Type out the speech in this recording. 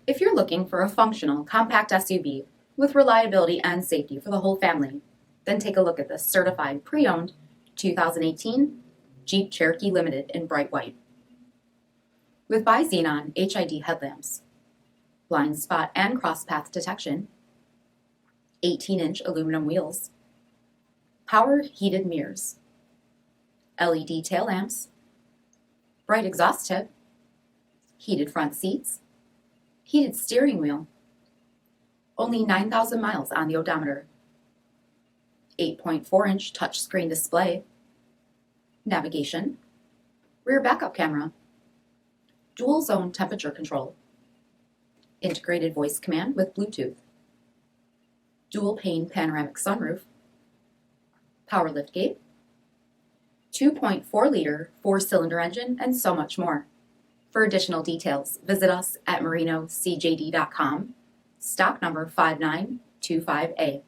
If you're looking for a functional, compact SUV with reliability and safety for the whole family, then take a look at this certified pre-owned 2018 Jeep Cherokee Limited in bright white. With BI-XENON HID headlamps, blind spot and cross-path detection, 18-inch aluminum wheels, power heated mirrors, LED tail lamps, bright exhaust tip, heated front seats, heated steering wheel, only 9,000 miles on the odometer, 8.4-inch touchscreen display, navigation, rear backup camera, dual zone temperature control, integrated voice command with Bluetooth, dual pane panoramic sunroof, power liftgate, 2.4-liter 4-cylinder engine, and so much more. For additional details, visit us at marinocjd.com, stock number 5925A.